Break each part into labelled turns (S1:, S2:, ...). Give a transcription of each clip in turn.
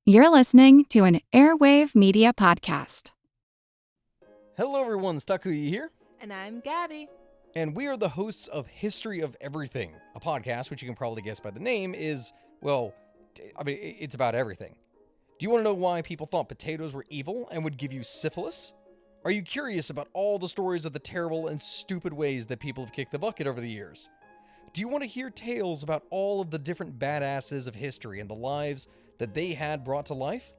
S1: You're listening to an Airwave Media Podcast.
S2: Hello everyone, Stakuyi here.
S3: And I'm Gabby.
S2: And we are the hosts of History of Everything, a podcast which you can probably guess by the name is, it's about everything. Do you want to know why people thought potatoes were evil and would give you syphilis? Are you curious about all the stories of the terrible and stupid ways that people have kicked the bucket over the years? Do you want to hear tales about all of the different badasses of history and the lives that they had brought to life?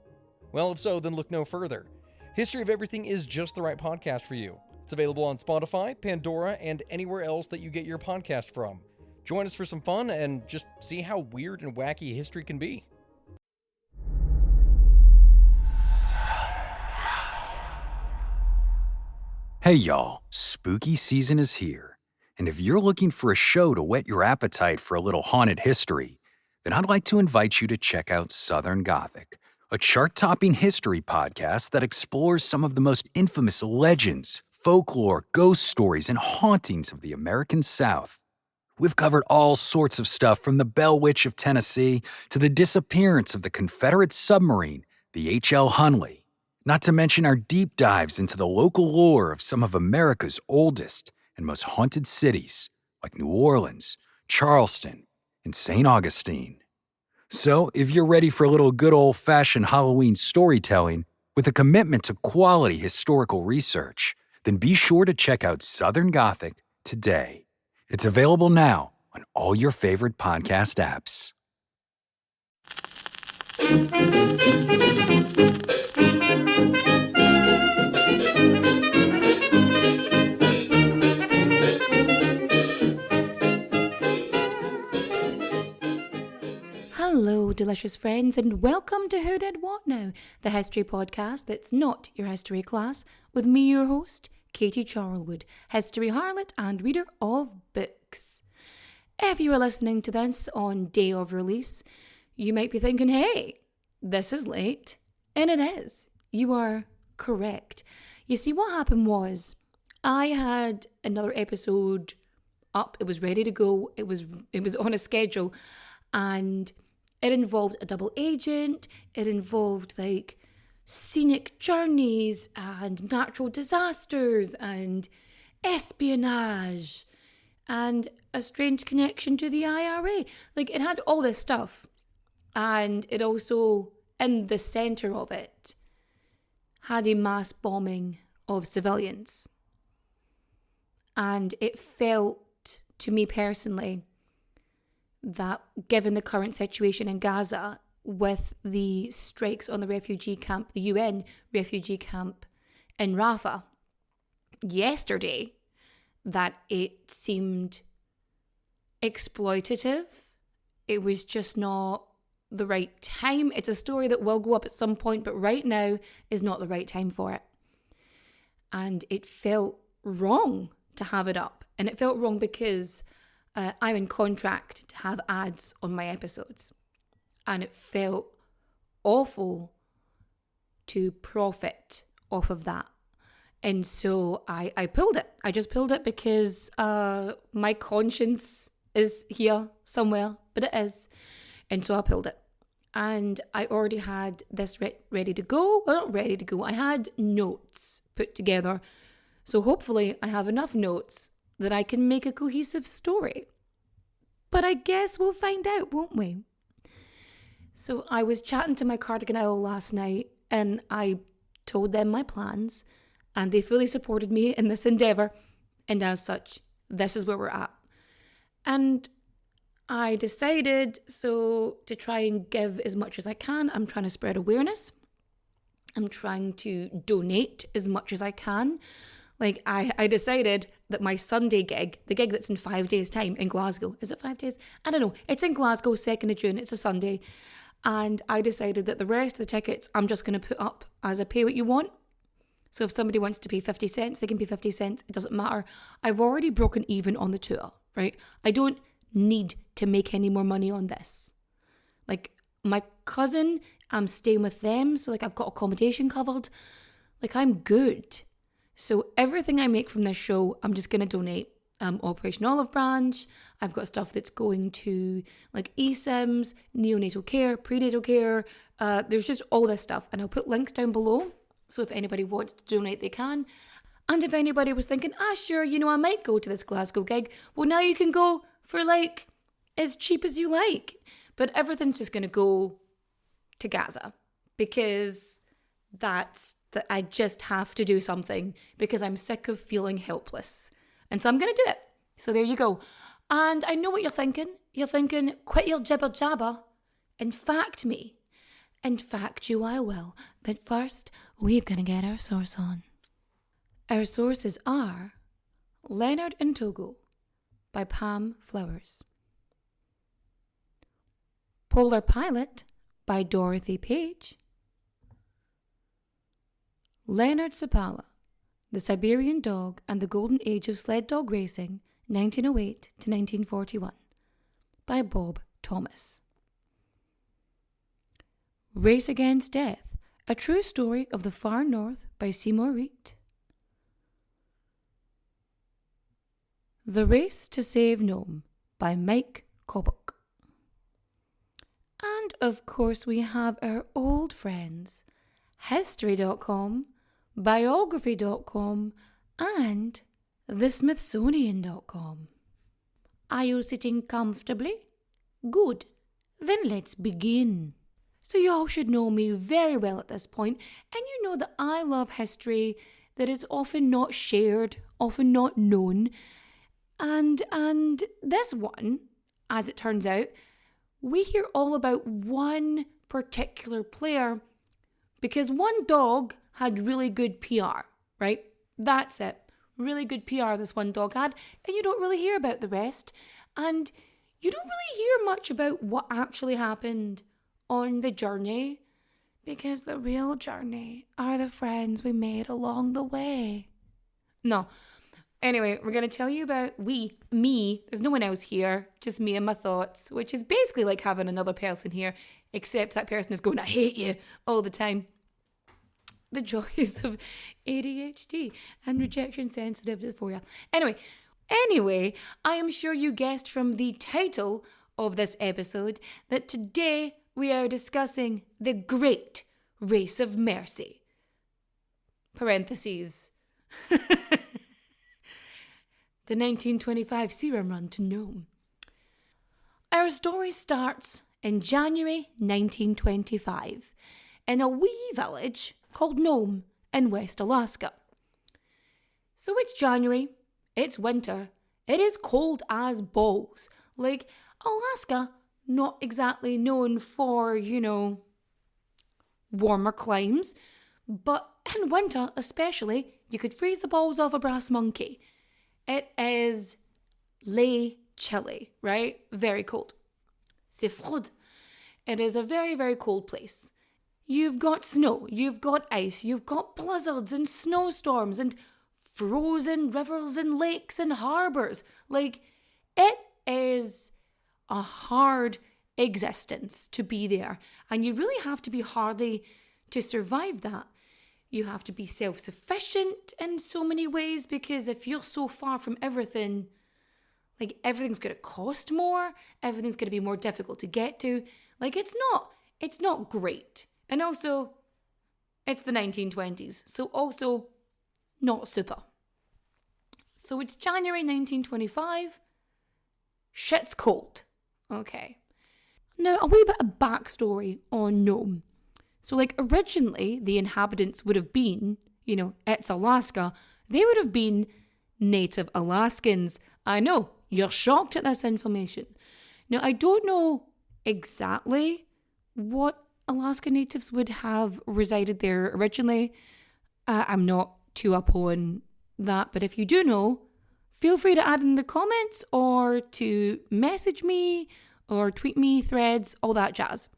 S2: Well, if so, then look no further. History of Everything is just the right podcast for you. It's available on Spotify, Pandora, and anywhere else that you get your podcast from. Join us for some fun and just see how weird and wacky history can be.
S4: Hey y'all, spooky season is here. And if you're looking for a show to whet your appetite for a little haunted history, then I'd like to invite you to check out Southern Gothic, a chart-topping history podcast that explores some of the most infamous legends, folklore, ghost stories, and hauntings of the American South. We've covered all sorts of stuff from the Bell Witch of Tennessee to the disappearance of the Confederate submarine, the H.L. Hunley, not to mention our deep dives into the local lore of some of America's oldest and most haunted cities, like New Orleans, Charleston, and St. Augustine. So, if you're ready for a little good old-fashioned Halloween storytelling with a commitment to quality historical research, then be sure to check out Southern Gothic today. It's available now on all your favorite podcast apps.
S3: Hello, delicious friends, and welcome to Who Did What Now, the history podcast that's not your history class, with me, your host, Katie Charlwood, history harlot and reader of books. If you are listening to this on day of release, you might be thinking, hey, this is late. And it is. You are correct. You see, what happened was, I had another episode up. It was ready to go. It was on a schedule, and it involved a double agent. It involved like scenic journeys and natural disasters and espionage and a strange connection to the IRA. Like, it had all this stuff. And it also, in the centre of it, had a mass bombing of civilians. And it felt, to me personally, that given the current situation in Gaza with the strikes on the refugee camp, the UN refugee camp in Rafah yesterday, that it seemed exploitative. It was just not the right time. It's a story that will go up at some point, but right now is not the right time for it. And it felt wrong to have it up. And it felt wrong because I'm in contract to have ads on my episodes. And it felt awful to profit off of that. And so I pulled it. I just pulled it because my conscience is here somewhere, but it is. And so I pulled it. And I already had this ready to go. Well, not ready to go. I had notes put together. So hopefully I have enough notes that I can make a cohesive story. But I guess we'll find out, won't we? So I was chatting to my cardigan owl last night, and I told them my plans, and they fully supported me in this endeavour. And as such, this is where we're at. And I decided to try and give as much as I can. I'm trying to spread awareness. I'm trying to donate as much as I can. Like, I decided that my Sunday gig, the gig that's in 5 days' time in Glasgow, is it 5 days? I don't know. It's in Glasgow, 2nd of June. It's a Sunday. And I decided that the rest of the tickets, I'm just going to put up as a pay what you want. So if somebody wants to pay 50 cents, they can pay 50 cents. It doesn't matter. I've already broken even on the tour, right? I don't need to make any more money on this. Like, my cousin, I'm staying with them. So, like, I've got accommodation covered. Like, I'm good. So everything I make from this show, I'm just going to donate. Operation Olive Branch. I've got stuff that's going to like eSIMs, neonatal care, prenatal care. There's just all this stuff. And I'll put links down below. So if anybody wants to donate, they can. And if anybody was thinking, sure, I might go to this Glasgow gig. Well, now you can go for like as cheap as you like. But everything's just going to go to Gaza because I just have to do something because I'm sick of feeling helpless. And so I'm going to do it. So there you go. And I know what you're thinking. You're thinking, quit your jibber jabber and fact me. And fact you I will. But first, we've got to get our source on. Our sources are Leonard and Togo by Pam Flowers, Polar Pilot by Dorothy Page, Leonard Sapala, The Siberian Dog and the Golden Age of Sled Dog Racing, 1908 to 1941, by Bob Thomas. Race Against Death, A True Story of the Far North by Seymour Reed. The Race to Save Nome by Mike Kobach. And of course we have our old friends, History.com, Biography.com, and TheSmithsonian.com. Are you sitting comfortably? Good. Then let's begin. So you all should know me very well at this point, and you know that I love history that is often not shared, often not known. And this one, as it turns out, we hear all about one particular player because one dog had really good PR, right? That's it. Really good PR this one dog had, and you don't really hear about the rest. And you don't really hear much about what actually happened on the journey because the real journey are the friends we made along the way. No. Anyway, we're going to tell you about me. There's no one else here, just me and my thoughts, which is basically like having another person here, except that person is going, I hate you all the time. The joys of ADHD and rejection sensitive dysphoria. Anyway, I am sure you guessed from the title of this episode that today we are discussing the Great Race of Mercy. Parentheses. The 1925 Serum Run to Nome. Our story starts in January 1925 in a wee village called Nome in West Alaska. So it's January, it's winter, it is cold as balls. Like, Alaska, not exactly known for, warmer climes, but in winter especially, you could freeze the balls off a brass monkey. It is lay chilly, right? Very cold. C'est froid. It is a very, very cold place. You've got snow, you've got ice, you've got blizzards and snowstorms and frozen rivers and lakes and harbours. Like, it is a hard existence to be there. And you really have to be hardy to survive that. You have to be self-sufficient in so many ways because if you're so far from everything, like everything's going to cost more, everything's going to be more difficult to get to. Like it's not great. And also, it's the 1920s, so also not super. So it's January 1925. Shit's cold. Okay. Now, a wee bit of backstory on Nome. So, originally, the inhabitants would have been, it's Alaska, they would have been native Alaskans. I know, you're shocked at this information. Now, I don't know exactly what Alaska natives would have resided there originally. I'm not too up on that, but if you do know, feel free to add in the comments or to message me or tweet me, threads, all that jazz.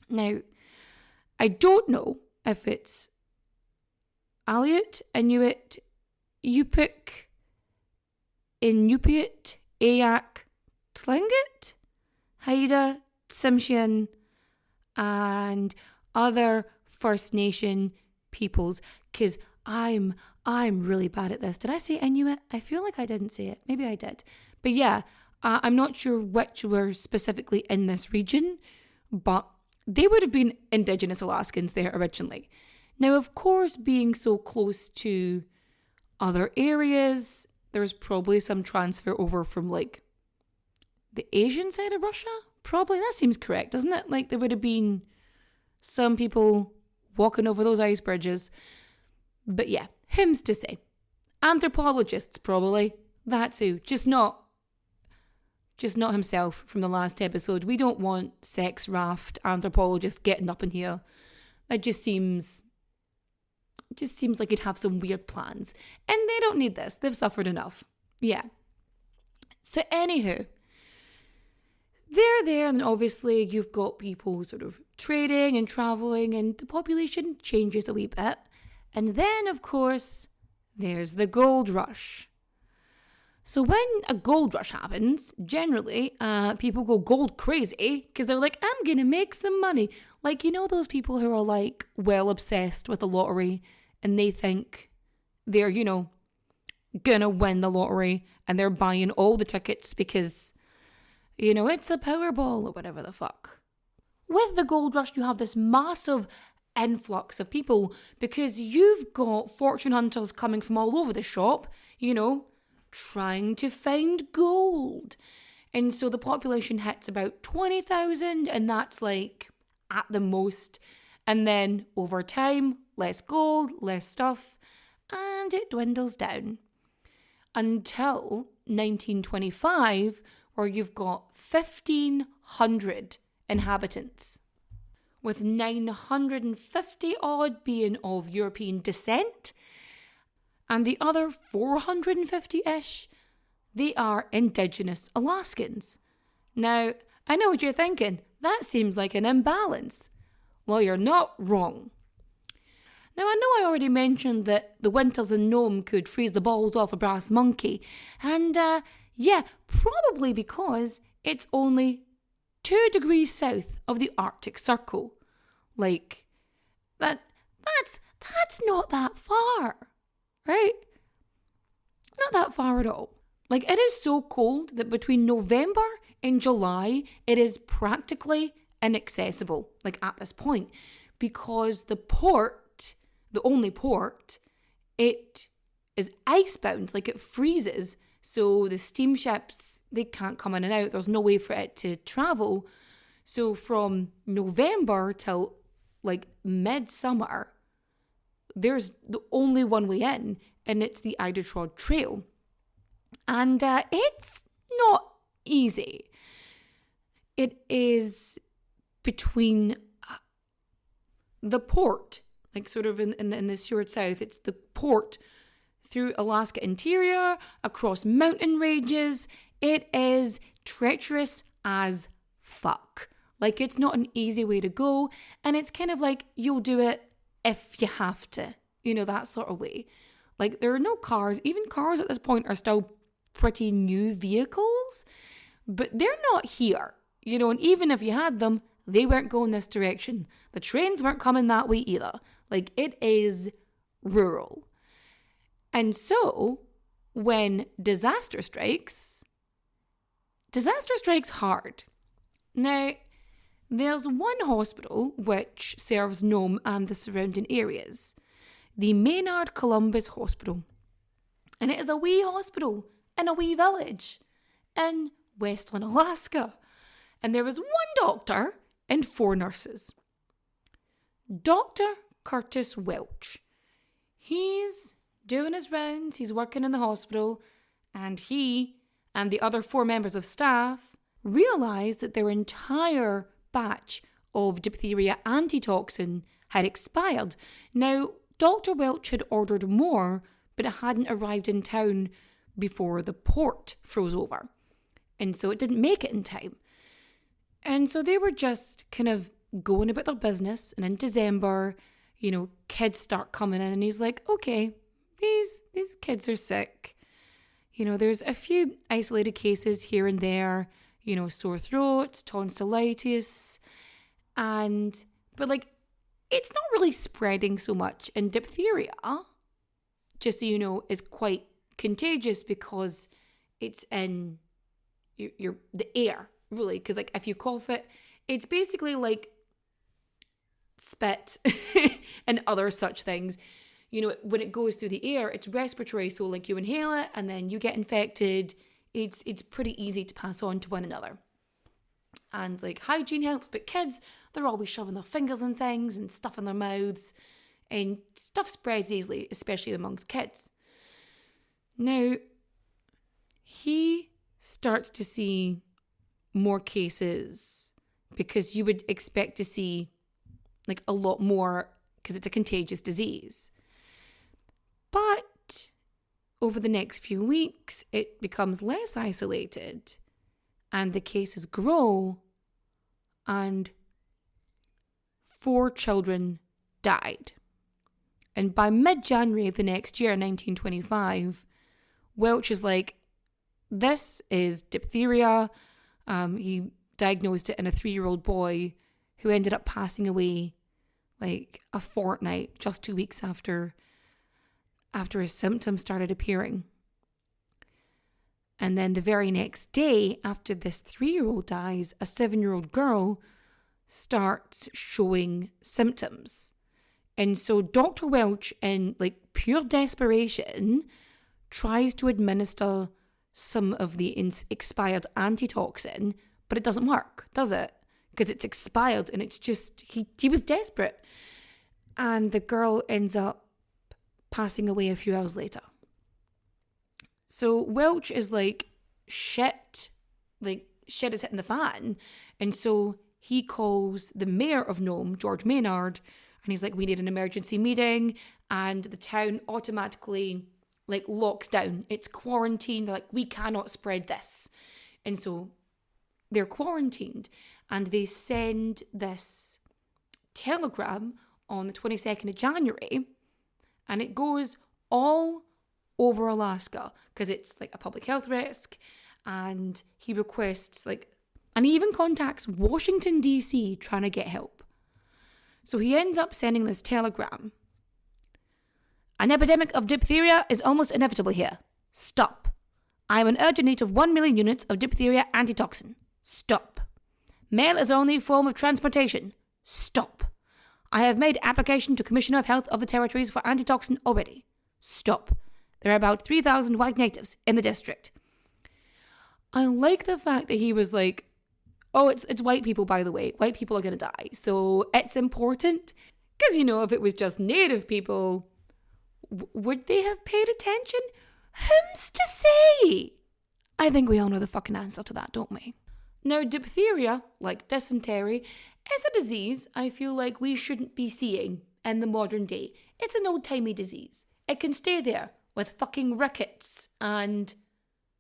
S3: Now, I don't know if it's Aleut, Inuit, Yupik, Inupiat, Ayak, Tlingit, Haida, Tsimshian, and other First Nation peoples, because I'm I'm really bad at this. Did I say Inuit? I feel like I didn't say it. Maybe I did. But yeah, I'm not sure which were specifically in this region, but they would have been indigenous Alaskans there originally. Now, of course, being so close to other areas, there's probably some transfer over from like the Asian side of Russia. Probably. That seems correct, doesn't it? Like there would have been some people walking over those ice bridges. But yeah, who's to say? Anthropologists, probably. That's who. Just not himself from the last episode. We don't want sex raft anthropologist getting up in here. That just seems like he'd have some weird plans. And they don't need this. They've suffered enough. Yeah. So anywho, they're there, and obviously you've got people sort of trading and traveling, and the population changes a wee bit. And then, of course, there's the gold rush. So when a gold rush happens, generally, people go gold crazy because they're like, I'm going to make some money. Like, you know those people who are like well obsessed with the lottery and they think they're, you know, going to win the lottery and they're buying all the tickets because, you know, it's a Powerball or whatever the fuck. With the gold rush, you have this massive influx of people because you've got fortune hunters coming from all over the shop, you know, trying to find gold. And so the population hits about 20,000, and that's like at the most. And then over time, less gold, less stuff, and it dwindles down until 1925, where you've got 1,500 inhabitants, with 950 odd being of European descent, and the other 450-ish, they are indigenous Alaskans. Now, I know what you're thinking. That seems like an imbalance. Well, you're not wrong. Now, I know I already mentioned that the winters in Nome could freeze the balls off a brass monkey. And, yeah, probably because it's only 2 degrees south of the Arctic Circle. Like, that's not that far. Right? Not that far at all. Like, it is so cold that between November and July, it is practically inaccessible, like at this point, because the port, the only port, it is icebound, like it freezes. So the steamships, they can't come in and out. There's no way for it to travel. So from November till like midsummer, there's the only one way in, and it's the Iditarod Trail. And it's not easy. It is between the port, like sort of in the short south, it's the port through Alaska interior, across mountain ranges. It is treacherous as fuck. Like, it's not an easy way to go, and it's kind of like you'll do it if you have to, you know, that sort of way. Like, there are no cars. Even cars at this point are still pretty new vehicles, but they're not here, you know, and even if you had them, they weren't going this direction. The trains weren't coming that way either. Like, it is rural. And so, when disaster strikes hard. Now, there's one hospital which serves Nome and the surrounding areas, the Maynard Columbus Hospital. And it is a wee hospital in a wee village in Western Alaska. And there is one doctor and 4 nurses. Dr. Curtis Welch. He's doing his rounds, he's working in the hospital, and he and the other 4 members of staff realised that their entire batch of diphtheria antitoxin had expired. Now, Dr. Welch had ordered more, but it hadn't arrived in town before the port froze over. And so it didn't make it in time. And so they were just kind of going about their business. And in December, you know, kids start coming in, and he's like, okay, these kids are sick. You know, there's a few isolated cases here and there, you know, sore throats, tonsillitis, but like, it's not really spreading so much. And diphtheria just so you know, is quite contagious because it's in the air, really. Because like if you cough it, it's basically like spit and other such things. You know, when it goes through the air, it's respiratory. So like you inhale it and then you get infected. It's pretty easy to pass on to one another. And like hygiene helps, but kids, they're always shoving their fingers in things and stuff in their mouths, and stuff spreads easily, especially amongst kids. Now, he starts to see more cases because you would expect to see like a lot more because it's a contagious disease. But over the next few weeks, it becomes less isolated and the cases grow, and 4 children died. And by mid-January of the next year, 1925, Welch is like, this is diphtheria. He diagnosed it in a 3-year-old boy who ended up passing away like a fortnight, just 2 weeks after his symptoms started appearing. And then the very next day, after this 3-year-old dies, a 7-year-old girl starts showing symptoms. And so Dr. Welch, in like pure desperation, tries to administer some of the expired antitoxin, but it doesn't work, does it? Because it's expired and it's just, he was desperate. And the girl ends up passing away a few hours later. So Welch is like, shit is hitting the fan. And so he calls the mayor of Nome, George Maynard, and he's like, we need an emergency meeting. And the town automatically like locks down. It's quarantined. They're like, we cannot spread this. And so they're quarantined, and they send this telegram on the 22nd of January, and it goes all over Alaska because it's like a public health risk. And he requests and he even contacts Washington, D.C. trying to get help. So he ends up sending this telegram. An epidemic of diphtheria is almost inevitable here. Stop. I am in urgent need of 1 million units of diphtheria antitoxin. Stop. Mail is only form of transportation. Stop. I have made application to Commissioner of Health of the Territories for antitoxin already. Stop. There are about 3,000 white natives in the district. I like the fact that he was like, oh, it's white people, by the way. White people are going to die. So it's important. Because, if it was just native people, would they have paid attention? Whom's to say? I think we all know the fucking answer to that, don't we? Now, diphtheria, like dysentery, is a disease I feel like we shouldn't be seeing in the modern day. It's an old-timey disease. It can stay there with fucking rickets and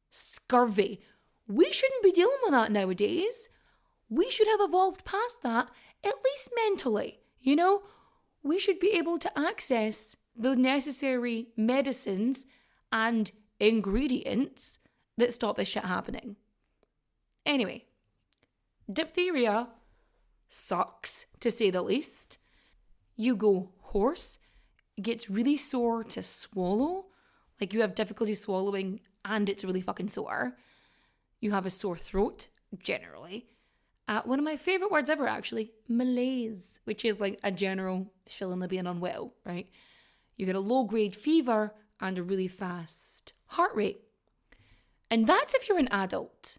S3: scurvy. We shouldn't be dealing with that nowadays. We should have evolved past that, at least mentally, We should be able to access the necessary medicines and ingredients that stop this shit happening. Anyway, diphtheria sucks, to say the least. You go hoarse, it gets really sore to swallow, like you have difficulty swallowing and it's really fucking sore. You have a sore throat, generally. One of my favourite words ever, actually, malaise, which is like a general feeling of being unwell, right? You get a low-grade fever and a really fast heart rate. And that's if you're an adult.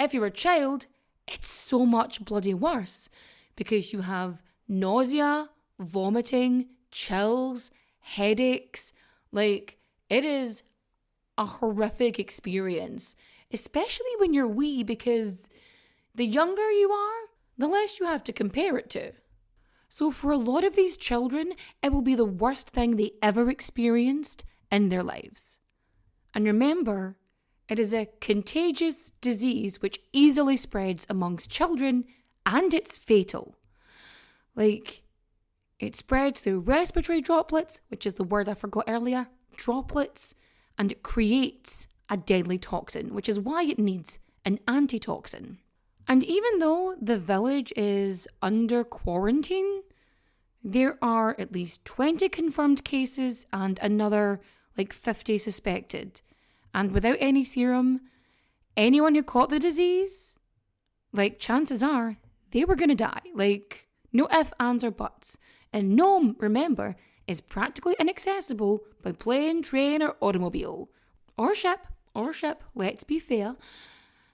S3: If you're a child, it's so much bloody worse because you have nausea, vomiting, chills, headaches. Like, it is a horrific experience, especially when you're wee, because the younger you are, the less you have to compare it to. So for a lot of these children, it will be the worst thing they ever experienced in their lives. And remember, it is a contagious disease which easily spreads amongst children, and it's fatal. Like, it spreads through respiratory droplets, which is the word I forgot earlier, droplets, and it creates a deadly toxin, which is why it needs an antitoxin. And even though the village is under quarantine, there are at least 20 confirmed cases and another like 50 suspected. And without any serum, anyone who caught the disease, like, chances are they were going to die. Like, no ifs, ands, or buts. And Nome, remember, is practically inaccessible by plane, train, or automobile. Or ship, let's be fair.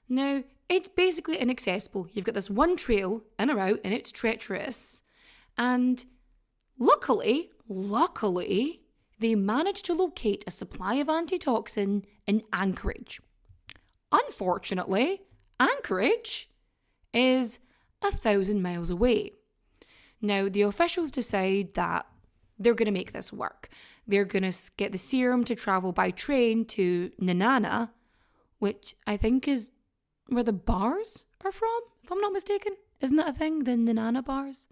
S3: Now, it's basically inaccessible. You've got this one trail in a route, and it's treacherous. And luckily, they managed to locate a supply of antitoxin in Anchorage. Unfortunately, Anchorage is 1,000 miles away. Now, the officials decide that they're going to make this work. They're going to get the serum to travel by train to Nenana, which I think is where the bars are from, if I'm not mistaken. Isn't that a thing, the Nenana bars?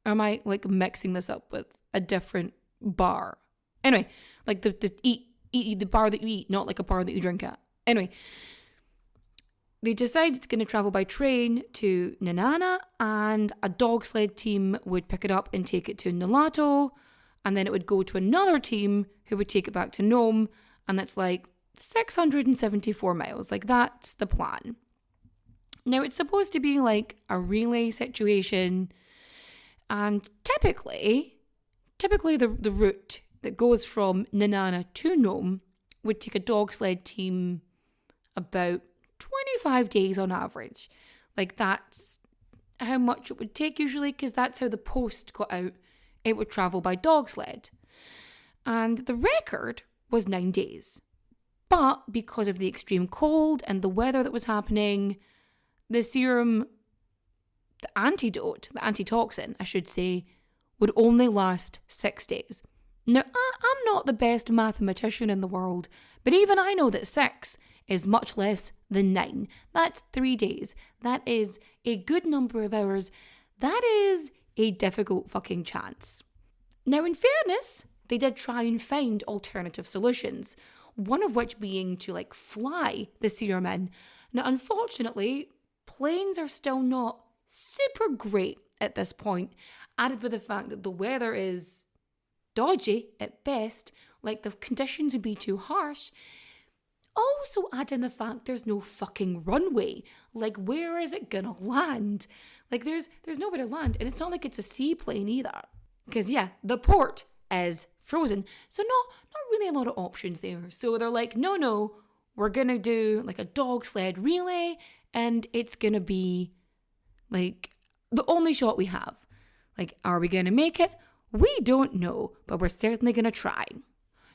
S3: Or am I, like, mixing this up with a different bar? Anyway, like the bar that you eat, not like a bar that you drink at. Anyway, they decide it's going to travel by train to Nenana, and a dog sled team would pick it up and take it to Nulato, and then it would go to another team who would take it back to Nome, and that's like 674 miles. Like, that's the plan. Now, it's supposed to be like a relay situation, and typically the route that goes from Nenana to Nome would take a dog sled team about 25 days on average. Like, that's how much it would take usually, because that's how the post got out. It would travel by dog sled. And the record was 9 days. But because of the extreme cold and the weather that was happening, the serum, the antitoxin, I should say, would only last 6 days. Now, I'm not the best mathematician in the world, but even I know that 6 is much less than 9. That's 3 days. That is a good number of hours. That is a difficult fucking chance. Now, in fairness, they did try and find alternative solutions, one of which being to, like, fly the serum in. Now, unfortunately, planes are still not super great at this point, added with the fact that the weather is dodgy at best, like the conditions would be too harsh. Also add in the fact there's no fucking runway. Like, where is it gonna land? Like, there's nowhere to land, and it's not like it's a seaplane either. Because, yeah, the port is frozen, so not really a lot of options there. So they're like, no, we're gonna do like a dog sled relay, and it's gonna be like the only shot we have. Like, are we gonna make it? We don't know, but we're certainly gonna try.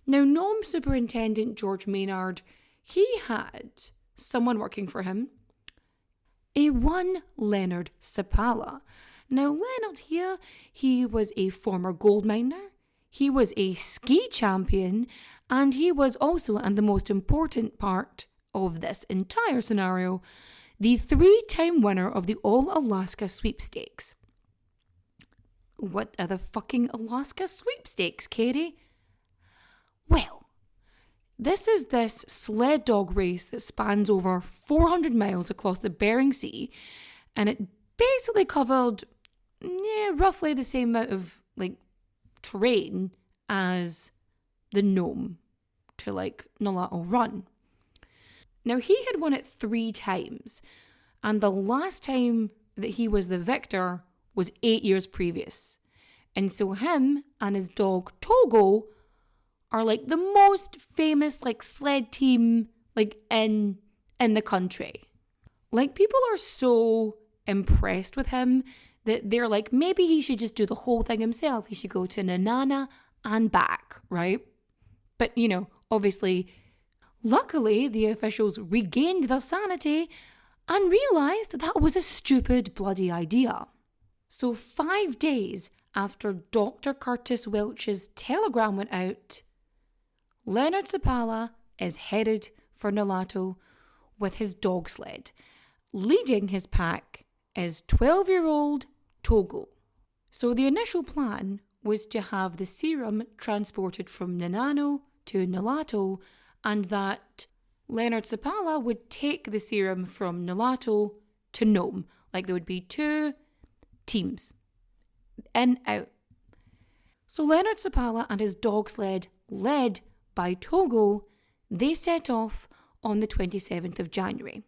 S3: Now, Nome Superintendent George Maynard, he had someone working for him, a one Leonard Sapala. Now, Leonard here, he was a former gold miner, he was a ski champion, and he was also, and the most important part of this entire scenario, the 3-time winner of the All-Alaska Sweepstakes. What are the fucking Alaska Sweepstakes, Katie? Well, this is this sled dog race that spans over 400 miles across the Bering Sea, and it basically covered roughly the same amount of, like, terrain as the Nome to, like, Nulato Run. Now, he had won it 3 times, and the last time that he was the victor was 8 years previous. And so him and his dog Togo are like the most famous, like, sled team, like, in the country. Like, people are so impressed with him that they're like, maybe he should just do the whole thing himself. He should go to Nenana and back, right? But, you know, obviously, luckily, the officials regained their sanity and realised that was a stupid bloody idea. So 5 days after Dr. Curtis Welch's telegram went out, Leonard Sapala is headed for Nulato with his dog sled. Leading his pack is 12-year-old Togo. So the initial plan was to have the serum transported from Nenano to Nulato, and that Leonard Sapala would take the serum from Nulato to Nome. Like, there would be 2 teams, in, out. So Leonard Sapala and his dog sled, led by Togo, they set off on the 27th of January.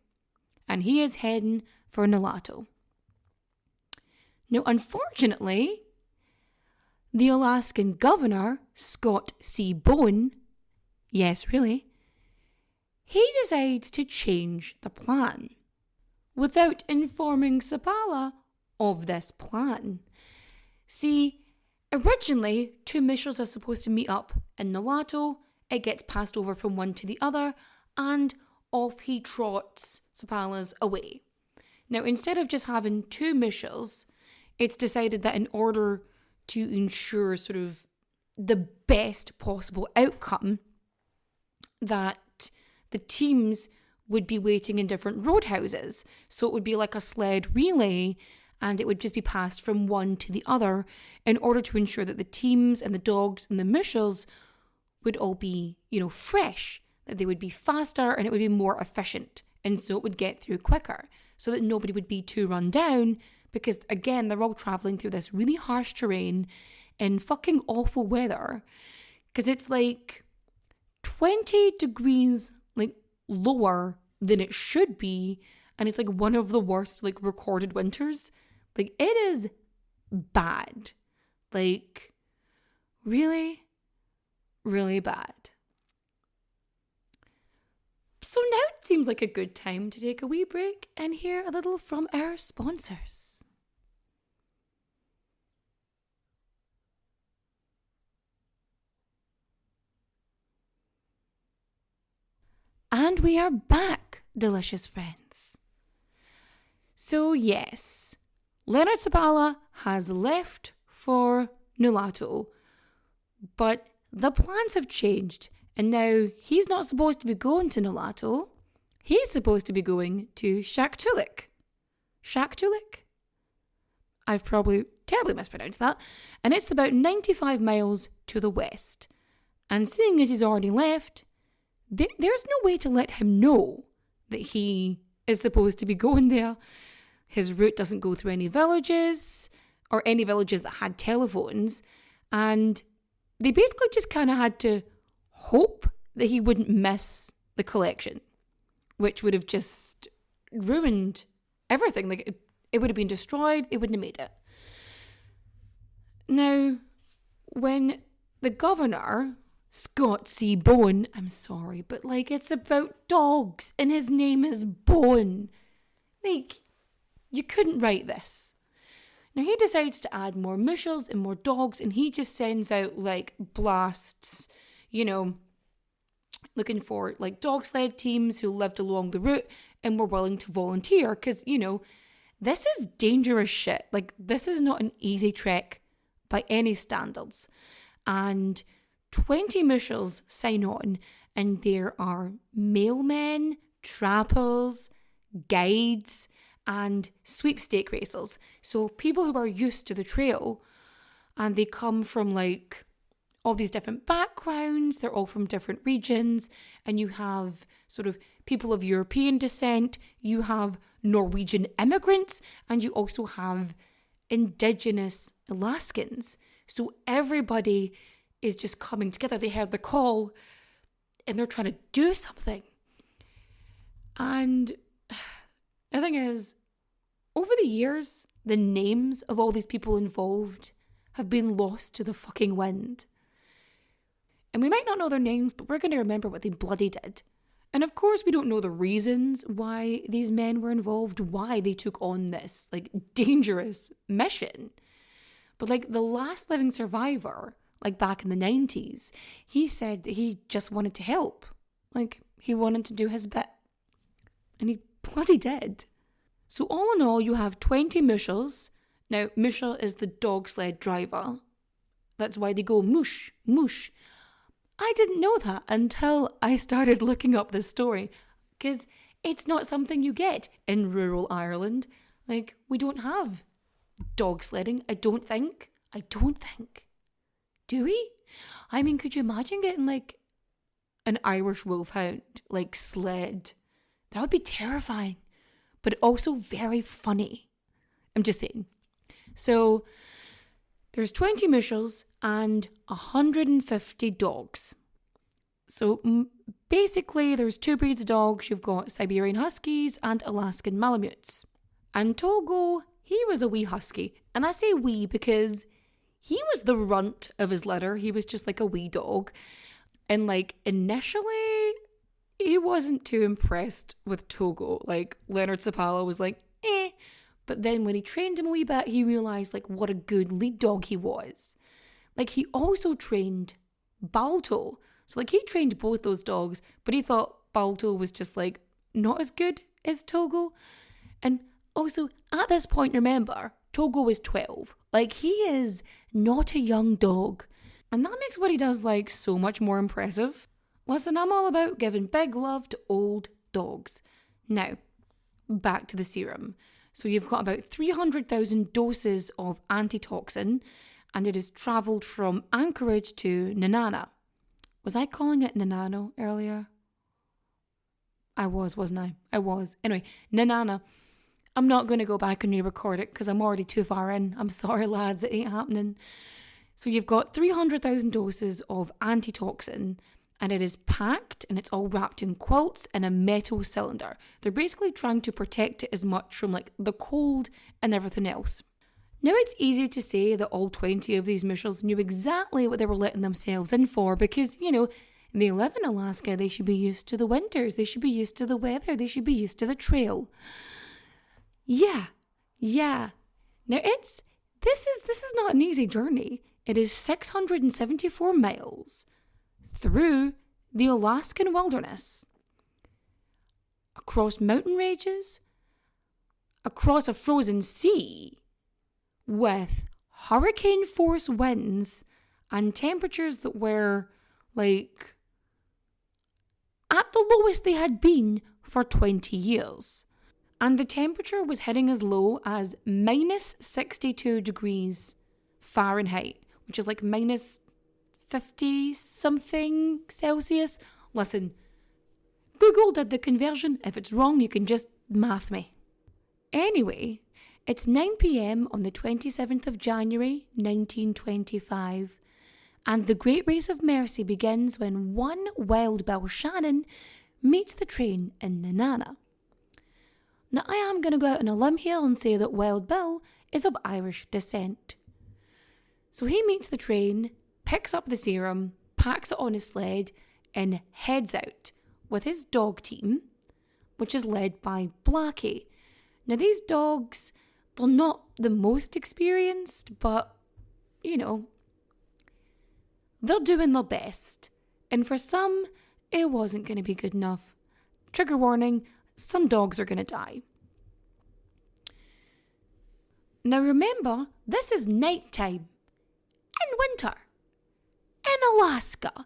S3: And he is heading for Nulato. Now, unfortunately, the Alaskan governor, Scott C. Bone, yes, really, he decides to change the plan without informing Sapala of this plan. See, originally, 2 missions are supposed to meet up in Nulato. It gets passed over from one to the other, and off he trots Sapala's away. Now, instead of just having 2 missions, it's decided that in order to ensure sort of the best possible outcome, that the teams would be waiting in different roadhouses. So it would be like a sled relay, and it would just be passed from one to the other in order to ensure that the teams and the dogs and the mushels would all be, fresh, that they would be faster and it would be more efficient. And so it would get through quicker so that nobody would be too run down because, again, they're all traveling through this really harsh terrain in fucking awful weather because it's like 20 degrees lower than it should be, and it's like one of the worst recorded winters. It is bad, really, really bad. So now it seems like a good time to take a wee break and hear a little from our sponsors. And we are back, delicious friends. So yes, Leonard Sapala has left for Nulato, but the plans have changed, and now he's not supposed to be going to Nulato. He's supposed to be going to Shaktoolik. Shaktoolik? I've probably terribly mispronounced that. And it's about 95 miles to the west. And seeing as he's already left, there's no way to let him know that he is supposed to be going there. His route doesn't go through any villages or any villages that had telephones. And they basically just kind of had to hope that he wouldn't miss the collection, which would have just ruined everything. It would have been destroyed. It wouldn't have made it. Now, when the governor, Scott C. Bone, I'm sorry, but it's about dogs and his name is Bone. You couldn't write this. Now he decides to add more mushels and more dogs, and he just sends out blasts, looking for dog sled teams who lived along the route and were willing to volunteer because, this is dangerous shit. This is not an easy trek by any standards. And 20 mushels sign on, and there are mailmen, trappers, guides, and sweepstake racers. So people who are used to the trail, and they come from all these different backgrounds. They're all from different regions, and you have sort of people of European descent, you have Norwegian immigrants, and you also have indigenous Alaskans. So everybody is just coming together. They heard the call and they're trying to do something. And the thing is, over the years, the names of all these people involved have been lost to the fucking wind. And we might not know their names, but we're going to remember what they bloody did. And of course, we don't know the reasons why these men were involved, why they took on this dangerous mission. But the last living survivor, back in the 90s, he said that he just wanted to help. He wanted to do his bit. And he bloody did. So all in all, you have 20 mushels. Now, mushel is the dog sled driver. That's why they go moosh, moosh. I didn't know that until I started looking up this story, because it's not something you get in rural Ireland. We don't have dog sledding, I don't think. Do we? I mean, could you imagine getting an Irish wolfhound, sled? That would be terrifying, but also very funny. I'm just saying. So there's 20 mushels and 150 dogs. So basically, there's two breeds of dogs. You've got Siberian Huskies and Alaskan Malamutes. And Togo, he was a wee husky. And I say wee because he was the runt of his litter. He was just like a wee dog. And like initially, he wasn't too impressed with Togo. Like Leonard Sapala was like, eh. But then when he trained him a wee bit, he realised like what a good lead dog he was. Like he also trained Balto. So like he trained both those dogs, but he thought Balto was just like not as good as Togo. And also at this point, remember, Togo is 12. Like he is not a young dog. And that makes what he does like so much more impressive. Listen, I'm all about giving big love to old dogs. Now, back to the serum. So you've got about 300,000 doses of antitoxin, and it has travelled from Anchorage to Nenana. Was I calling it Nenano earlier? I was, wasn't I? I was. Anyway, Nenana. I'm not going to go back and re-record it because I'm already too far in. I'm sorry, lads, it ain't happening. So you've got 300,000 doses of antitoxin, and it is packed and it's all wrapped in quilts in a metal cylinder. They're basically trying to protect it as much from like the cold and everything else. Now it's easy to say that all 20 of these mushers knew exactly what they were letting themselves in for because, you know, they live in Alaska, they should be used to the winters, they should be used to the weather, they should be used to the trail. Yeah. Now this is not an easy journey. It is 674 miles through the Alaskan wilderness, across mountain ranges, across a frozen sea, with hurricane force winds and temperatures that were like at the lowest they had been for 20 years. And the temperature was hitting as low as minus 62 degrees Fahrenheit, which is like minus 50 something Celsius. Listen, Google did the conversion. If it's wrong, you can just math me. Anyway, it's 9 p.m. on the 27th of January, 1925, and the Great Race of Mercy begins when one Wild Bill Shannon meets the train in Nenana. Now, I am going to go out on a limb here and say that Wild Bill is of Irish descent. So he meets the train, picks up the serum, packs it on his sled, and heads out with his dog team, which is led by Blackie. Now, these dogs, they're not the most experienced, but, you know, they're doing their best. And for some, it wasn't going to be good enough. Trigger warning, some dogs are going to die. Now remember, this is nighttime in winter in Alaska.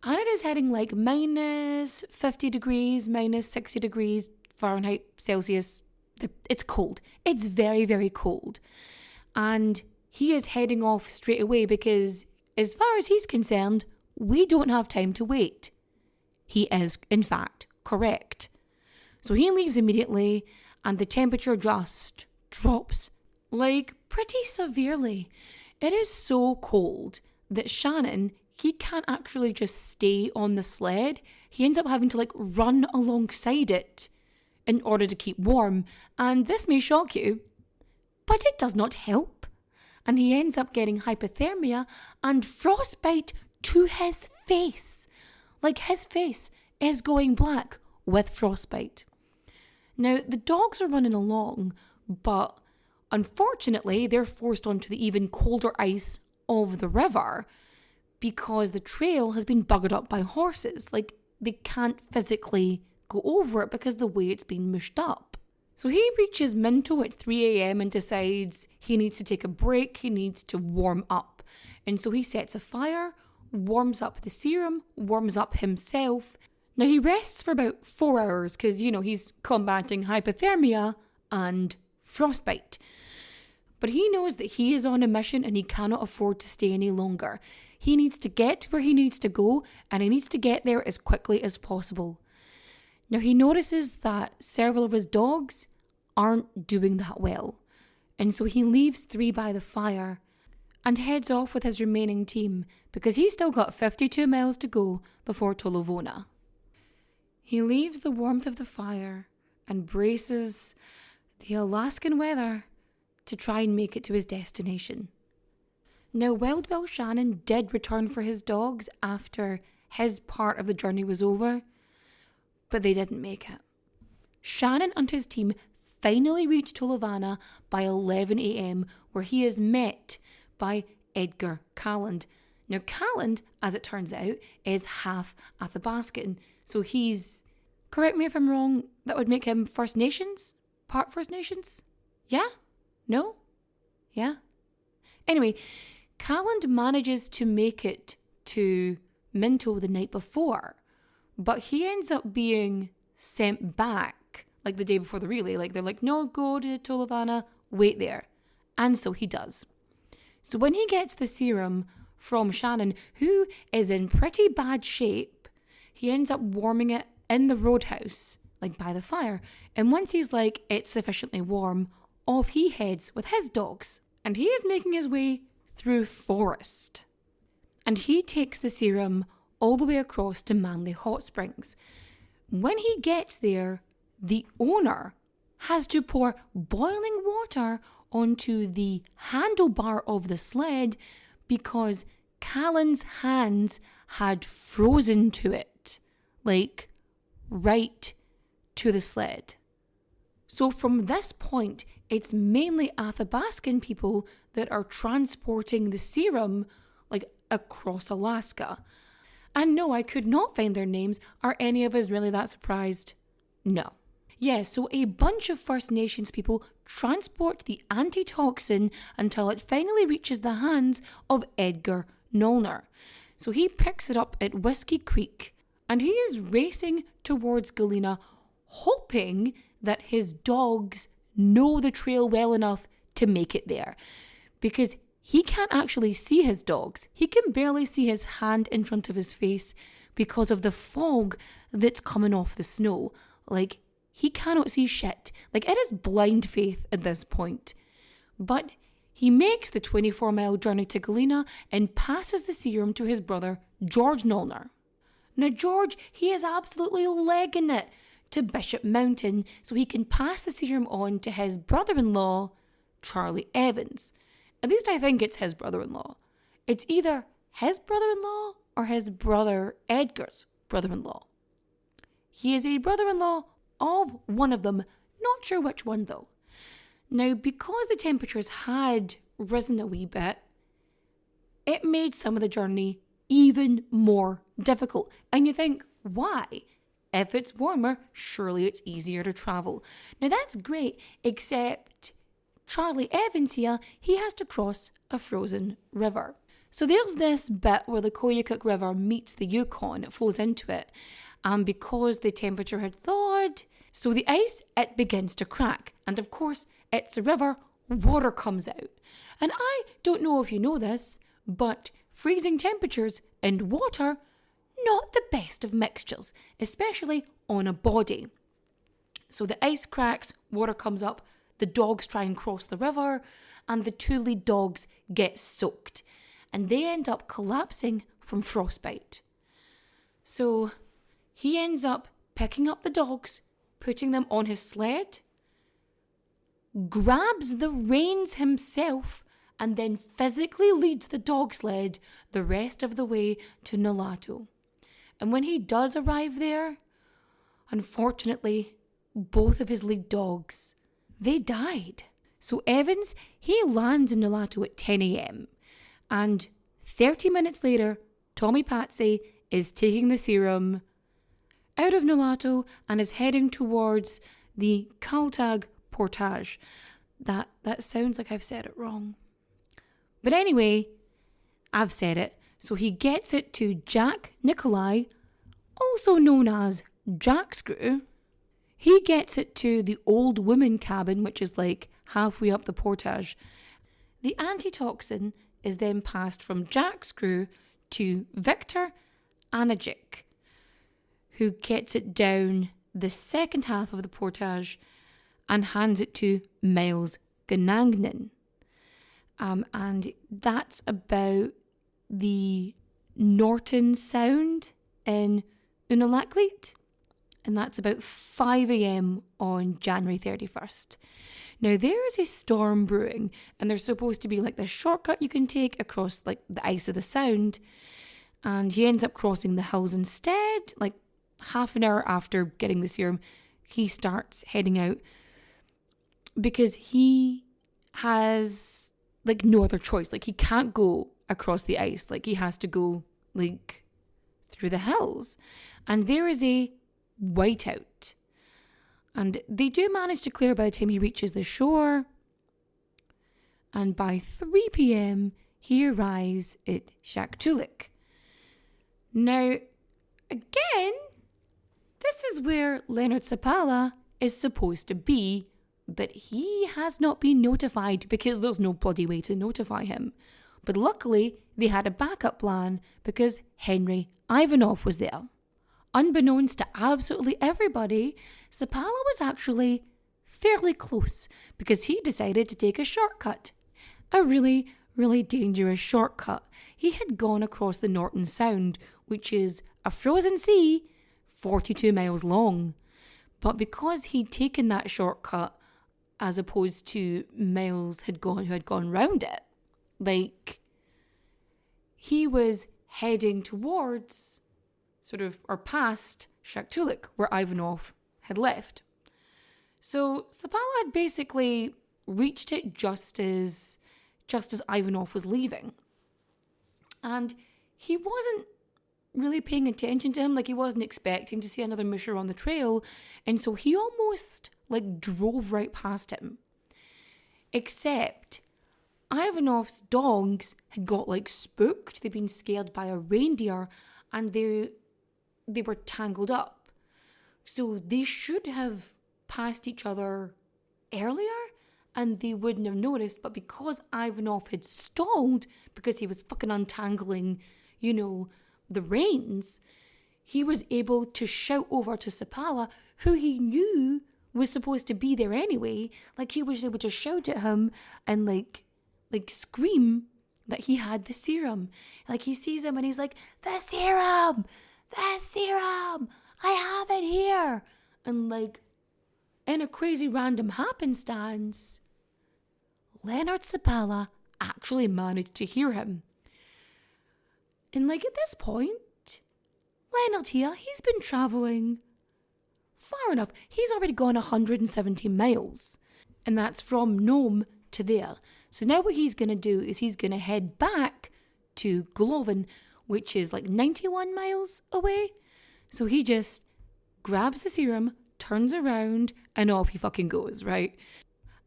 S3: And it is heading like minus 50 degrees, minus 60 degrees Fahrenheit, Celsius. It's cold. It's very, very cold. And he is heading off straight away because as far as he's concerned, we don't have time to wait. He is, in fact, correct. So he leaves immediately and the temperature just drops like pretty severely. It is so cold that Shannon, he can't actually just stay on the sled. He ends up having to like run alongside it in order to keep warm. And this may shock you, but it does not help. And he ends up getting hypothermia and frostbite to his face. Like his face is going black with frostbite. Now, the dogs are running along, but unfortunately, they're forced onto the even colder ice of the river because the trail has been buggered up by horses. Like, they can't physically go over it because the way it's been mushed up. So he reaches Minto at 3 a.m. and decides he needs to take a break, he needs to warm up. And so he sets a fire, warms up the serum, warms up himself. Now he rests for about 4 hours because, you know, he's combating hypothermia and frostbite. But he knows that he is on a mission and he cannot afford to stay any longer. He needs to get to where he needs to go and he needs to get there as quickly as possible. Now he notices that several of his dogs aren't doing that well. And so he leaves 3 by the fire. and heads off with his remaining team because he's still got 52 miles to go before Tolovona. He leaves the warmth of the fire and braces the Alaskan weather to try and make it to his destination. Now, Wild Bill Shannon did return for his dogs after his part of the journey was over, but they didn't make it. Shannon and his team finally reach Tolovana by 11 a.m, where he is met by Edgar Calland. Now, Calland, as it turns out, is half Athabascan, so he's, correct me if I'm wrong, that would make him First Nations? Part First Nations? Yeah? No? Yeah? Anyway, Calland manages to make it to Minto the night before, but he ends up being sent back, like the day before the relay. Like, they're like, no, go to Tolovana, wait there. And so he does. So when he gets the serum from Shannon, who is in pretty bad shape, he ends up warming it in the roadhouse, like by the fire. And once he's like, it's sufficiently warm, off he heads with his dogs. And he is making his way through forest. And he takes the serum all the way across to Manly Hot Springs. When he gets there, the owner has to pour boiling water onto the handlebar of the sled because Callan's hands had frozen to it, like right to the sled. So from this point, it's mainly Athabascan people that are transporting the serum like across Alaska. And no, I could not find their names. Are any of us really that surprised? No. Yeah, so a bunch of First Nations people transport the antitoxin until it finally reaches the hands of Edgar Nolner. So he picks it up at Whiskey Creek and he is racing towards Galena, hoping that his dogs know the trail well enough to make it there. Because he can't actually see his dogs. He can barely see his hand in front of his face because of the fog that's coming off the snow. Like, he cannot see shit. Like, it is blind faith at this point. But he makes the 24-mile journey to Galena and passes the serum to his brother, George Nolner. Now, George, he is absolutely legging it to Bishop Mountain so he can pass the serum on to his brother-in-law, Charlie Evans. At least I think it's his brother-in-law. It's either his brother-in-law or his brother Edgar's brother-in-law. He is a brother-in-law of one of them, not sure which one though. Now, because the temperatures had risen a wee bit, it made some of the journey even more difficult. And you think, why? If it's warmer, surely it's easier to travel. Now that's great, except Charlie Evans here, he has to cross a frozen river. So there's this bit where the Koyukuk River meets the Yukon, it flows into it. And because the temperature had thawed, so the ice, it begins to crack. And of course, it's a river, water comes out. And I don't know if you know this, but freezing temperatures and water, not the best of mixtures, especially on a body. So the ice cracks, water comes up, the dogs try and cross the river, and the two lead dogs get soaked. And they end up collapsing from frostbite. So he ends up picking up the dogs, putting them on his sled, grabs the reins himself, and then physically leads the dog sled the rest of the way to Nulato. And when he does arrive there, unfortunately, both of his lead dogs, they died. So Evans, he lands in Nulato at 10 a.m. And 30 minutes later, Tommy Patsy is taking the serum out of Nulato and is heading towards the Kaltag Portage. That sounds like I've said it wrong. But anyway, I've said it. So he gets it to Jack Nikolai, also known as Jack Screw. He gets it to the Old Woman Cabin, which is like halfway up the portage. The antitoxin is then passed from Jack Screw to Victor Anajic, who gets it down the second half of the portage and hands it to Miles Ganagnan. And that's about the Norton Sound in Unalakleet. And that's about 5 a.m. on January 31st. Now, there's a storm brewing, and there's supposed to be like this shortcut you can take across like the ice of the Sound. And he ends up crossing the hills instead. Like half an hour after getting the serum, he starts heading out because he has like no other choice. Like he can't go across the ice. Like he has to go like through the hills. And there is a whiteout. And they do manage to clear by the time he reaches the shore. And by 3 p.m, he arrives at Shaktoolik. Now, again, this is where Leonard Seppala is supposed to be, but he has not been notified because there's no bloody way to notify him. But luckily, they had a backup plan because Henry Ivanov was there. Unbeknownst to absolutely everybody, Seppala was actually fairly close because he decided to take a shortcut. A really, really dangerous shortcut. He had gone across the Norton Sound, which is a frozen sea 42 miles long. But because he'd taken that shortcut as opposed to miles who had gone round it, like he was heading towards or past Shaktoolik, where Ivanov had left. So Seppala had basically reached it just as Ivanov was leaving. And he wasn't really paying attention to him, like he wasn't expecting to see another musher on the trail, and so he almost like drove right past him. Except Ivanov's dogs had got like spooked. They'd been scared by a reindeer, and they were tangled up. So they should have passed each other earlier and they wouldn't have noticed, but because Ivanov had stalled because he was fucking untangling, the reins, he was able to shout over to Seppala, who he knew was supposed to be there anyway. Like he was able to shout at him and like scream that he had the serum. Like he sees him and he's like, the serum, I have it here. And like in a crazy random happenstance, Leonard Seppala actually managed to hear him. And like at this point, Leonard here, he's been travelling far enough. He's already gone 170 miles. And that's from Nome to there. So now what he's going to do is he's going to head back to Golovin, which is like 91 miles away. So he just grabs the serum, turns around, and off he fucking goes, right?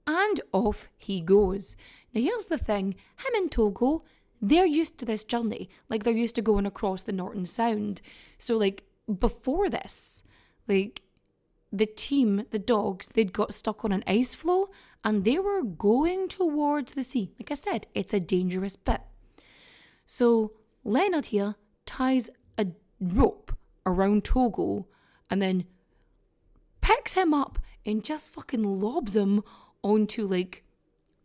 S3: And off he goes. Now here's the thing, him and Togo, they're used to this journey. Like they're used to going across the Norton Sound. So like before this, like the team, the dogs, they'd got stuck on an ice floe and they were going towards the sea. Like I said, it's a dangerous bit. So Leonard here ties a rope around Togo and then picks him up and just fucking lobs him onto like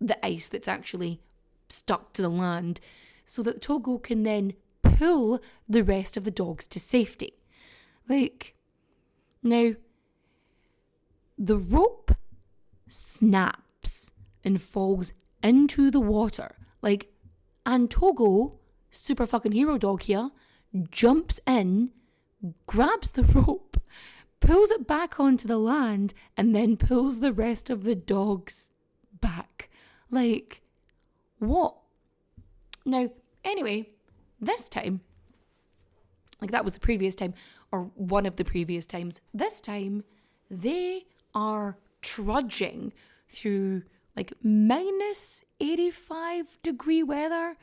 S3: the ice that's actually stuck to the land so that Togo can then pull the rest of the dogs to safety. Like, now, the rope snaps and falls into the water. Like, and Togo, super fucking hero dog here, jumps in, grabs the rope, pulls it back onto the land, and then pulls the rest of the dogs back. Like, what? Now, anyway, this time, like that was the previous time, or one of the previous times, this time, they are trudging through like minus 85 degree weather,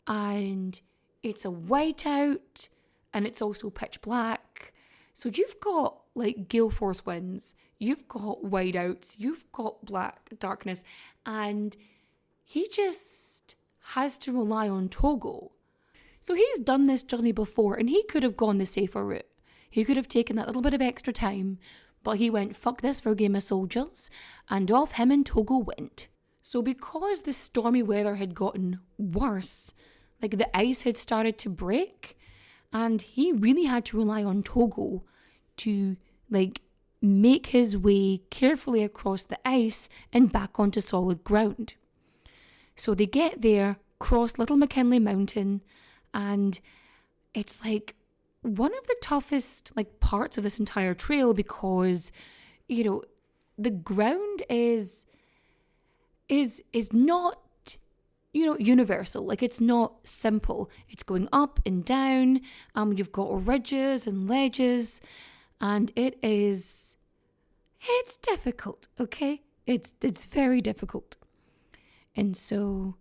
S3: and it's a whiteout, and it's also pitch black. So you've got like gale force winds, you've got whiteouts, you've got black darkness, and he just has to rely on Togo. So he's done this journey before and he could have gone the safer route. He could have taken that little bit of extra time, but he went, fuck this for a game of soldiers, and off him and Togo went. So because the stormy weather had gotten worse, like the ice had started to break, and he really had to rely on Togo to like make his way carefully across the ice and back onto solid ground. So they get there, cross Little McKinley Mountain, and it's like one of the toughest like parts of this entire trail because, you know, the ground is not, you know, universal. Like, it's not simple. It's going up and down. You've got ridges and ledges, and it's difficult, okay? It's very difficult. And so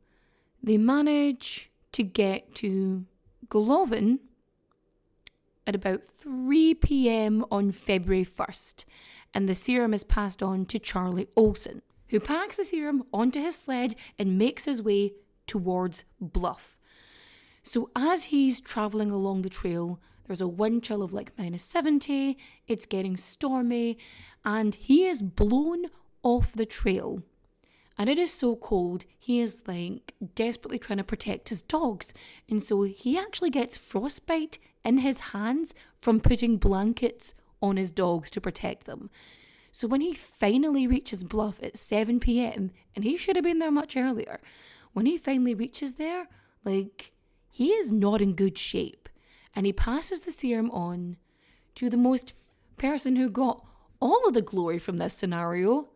S3: they manage to get to Golovin at about 3 p.m. on February 1st, and the serum is passed on to Charlie Olson, who packs the serum onto his sled and makes his way towards Bluff. So as he's travelling along the trail, there's a wind chill of like -70, it's getting stormy, and he is blown off the trail. And it is so cold, he is like desperately trying to protect his dogs. And so he actually gets frostbite in his hands from putting blankets on his dogs to protect them. So when he finally reaches Bluff at 7 p.m, and he should have been there much earlier, when he finally reaches there, like, he is not in good shape. And he passes the serum on to the most person who got all of the glory from this scenario,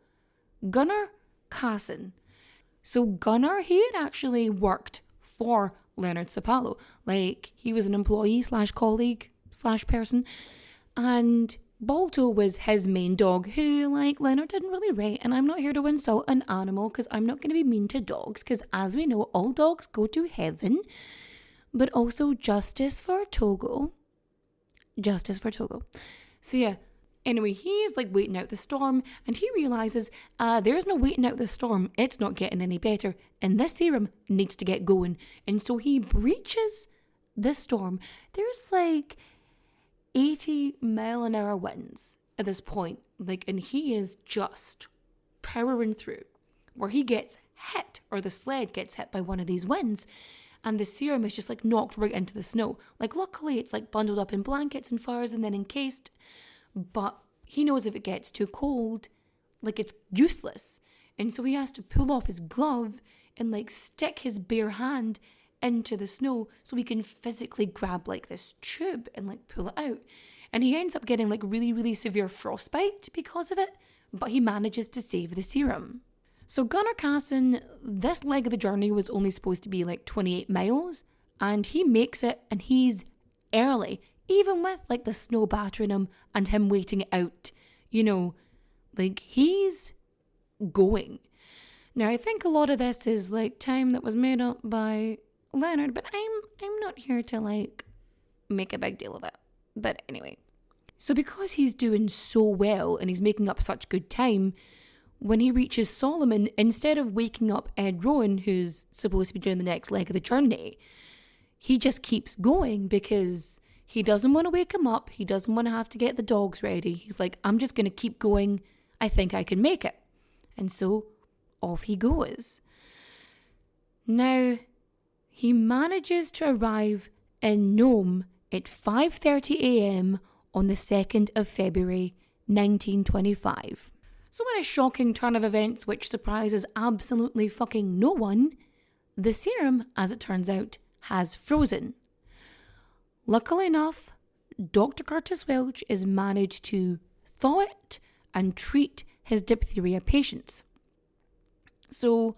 S3: Gunnar Kasson. So Gunnar, he had actually worked for Leonard Sapalo. Like, he was an employee / colleague / person. And Balto was his main dog, who, like, Leonard didn't really rate. And I'm not here to insult an animal because I'm not going to be mean to dogs, because as we know, all dogs go to heaven. But also justice for Togo. Justice for Togo. So yeah, anyway, he's like waiting out the storm, and he realises there's no waiting out the storm. It's not getting any better, and this serum needs to get going. And so he breaches the storm. There's like 80-mile-an-hour winds at this point, like, and he is just powering through, where he gets hit, or the sled gets hit by one of these winds, and the serum is just like knocked right into the snow. Like, luckily it's like bundled up in blankets and furs and then encased, but he knows if it gets too cold, like, it's useless. And so he has to pull off his glove and like stick his bare hand into the snow so he can physically grab like this tube and like pull it out. And he ends up getting like really, really severe frostbite because of it, but he manages to save the serum. So Gunnar Kasson, this leg of the journey was only supposed to be like 28 miles, and he makes it, and he's early, even with like the snow battering him and him waiting it out, you know, like, he's going. Now, I think a lot of this is like time that was made up by Leonard, but I'm not here to like make a big deal of it. But anyway, so because he's doing so well and he's making up such good time, when he reaches Solomon, instead of waking up Ed Rowan, who's supposed to be doing the next leg of the journey, he just keeps going because he doesn't want to wake him up. He doesn't want to have to get the dogs ready. He's like, I'm just going to keep going. I think I can make it. And so off he goes. Now, he manages to arrive in Nome at 5:30 a.m. on the 2nd of February, 1925. So in a shocking turn of events which surprises absolutely fucking no one, the serum, as it turns out, has frozen. Luckily enough, Dr. Curtis Welch is managed to thaw it and treat his diphtheria patients. So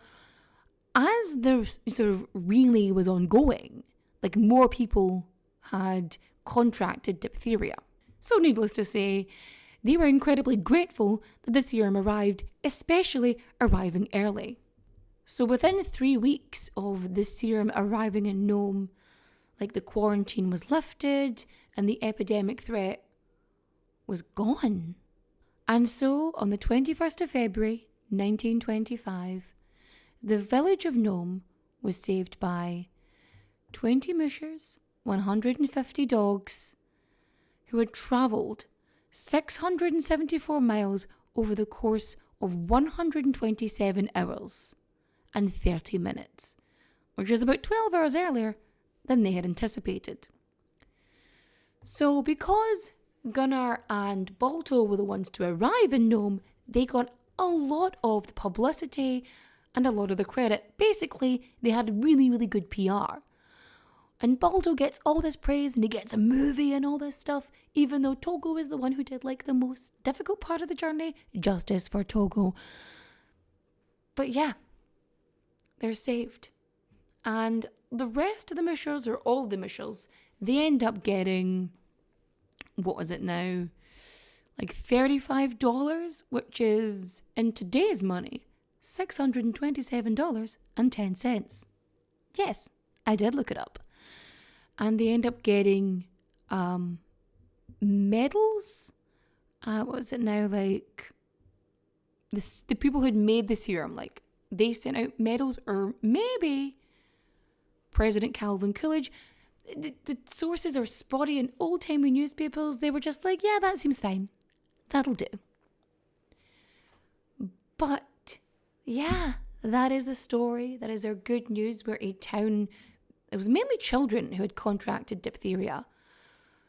S3: as the sort of relay was ongoing, like, more people had contracted diphtheria. So needless to say, they were incredibly grateful that the serum arrived, especially arriving early. So within 3 weeks of the serum arriving in Nome, like, the quarantine was lifted and the epidemic threat was gone. And so on the 21st of February, 1925, the village of Nome was saved by 20 mushers, 150 dogs, who had travelled 674 miles over the course of 127 hours. and 30 minutes, which is about 12 hours earlier than they had anticipated. So because Gunnar and Balto were the ones to arrive in Nome, they got a lot of the publicity and a lot of the credit. Basically, they had really, really good PR. And Balto gets all this praise and he gets a movie and all this stuff, even though Togo is the one who did like the most difficult part of the journey. Justice for Togo. But yeah, they're saved. And the rest of the mushers, or all the mushers, they end up getting, what was it now? Like $35, which is, in today's money, $627.10. Yes, I did look it up. And they end up getting medals. What was it now? Like, the people who'd made the serum, like, they sent out medals, or maybe President Calvin Coolidge. The sources are spotty in old-timey newspapers. They were just like, yeah, that seems fine. That'll do. But, yeah, that is the story. That is our good news, where a town... It was mainly children who had contracted diphtheria.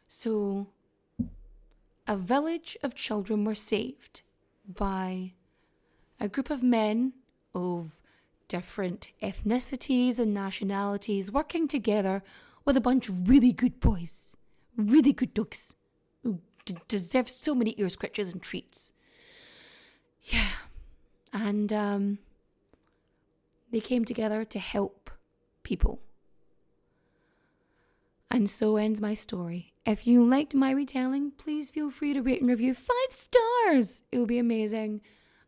S3: So, a village of children were saved by a group of men of different ethnicities and nationalities working together with a bunch of really good boys, really good dogs, who deserve so many ear scratches and treats. Yeah. And they came together to help people. And so ends my story. If you liked my retelling, please feel free to rate and review 5 stars. It would be amazing.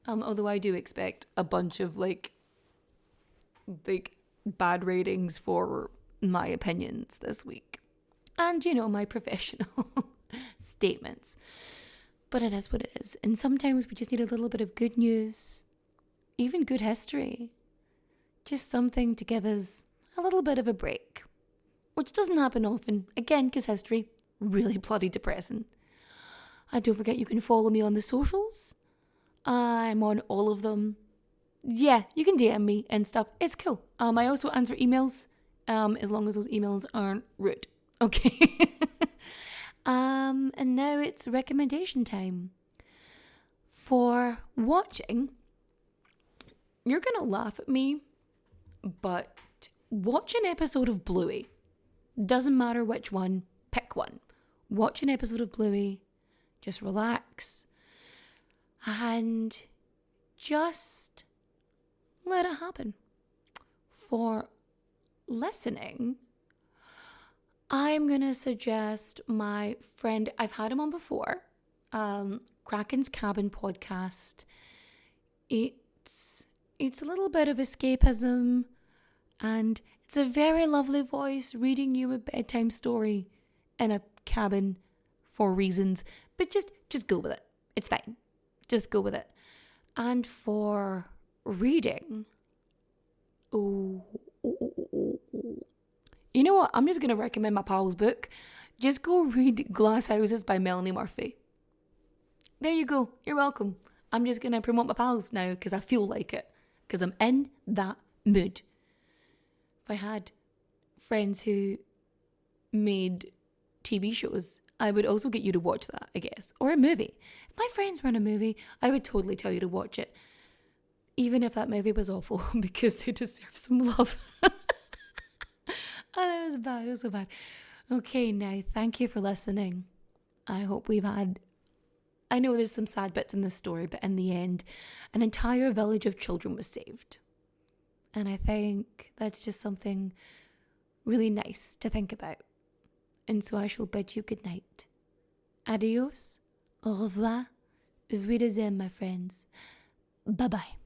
S3: Although I do expect a bunch of like bad ratings for my opinions this week. And, my professional statements. But it is what it is. And sometimes we just need a little bit of good news. Even good history. Just something to give us a little bit of a break. Which doesn't happen often. Again, because history, really bloody depressing. And don't forget, you can follow me on the socials. I'm on all of them. Yeah, you can DM me and stuff. It's cool. I also answer emails, as long as those emails aren't rude. Okay. And now it's recommendation time. For watching, you're going to laugh at me, but watch an episode of Bluey. Doesn't matter which one, pick one. Watch an episode of Bluey, just relax, and just let it happen. For listening, I'm going to suggest my friend, I've had him on before, Kraken's Cabin podcast. It's a little bit of escapism, and it's a very lovely voice reading you a bedtime story in a cabin for reasons. But just go with it. It's fine. Just go with it. And for reading, you know what? I'm just going to recommend my pal's book. Just go read Glass Houses by Melanie Murphy. There you go. You're welcome. I'm just going to promote my pals now because I feel like it. Because I'm in that mood. If I had friends who made TV shows, I would also get you to watch that, I guess. Or a movie. If my friends were in a movie, I would totally tell you to watch it. Even if that movie was awful, because they deserve some love. Oh, that was bad. It was so bad. Okay, now, thank you for listening. I hope we've had... I know there's some sad bits in this story, but in the end, an entire village of children was saved. And I think that's just something really nice to think about. And so I shall bid you good night. Adios, au revoir, auf Wiedersehen, my friends. Bye-bye.